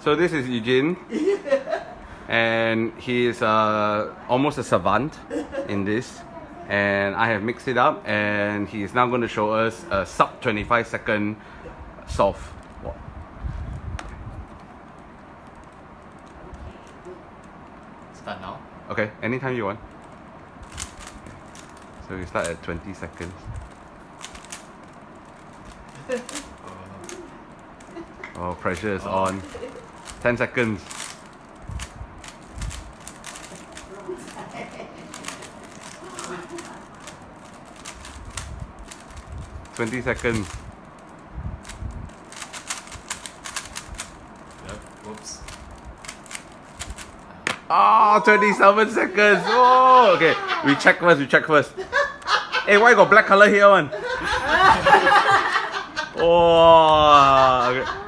So this is Eugene, and he is almost a savant in this. And I have mixed it up, and he is now going to show us a sub 25-second solve. Start now. Okay, anytime you want. So we start at 20 seconds. Oh, pressure is on. 10 seconds. $20 seconds. Yep. Whoops. Oh, 27 seconds. Oh, okay. We check first. Hey, why got black color here one? Oh, okay.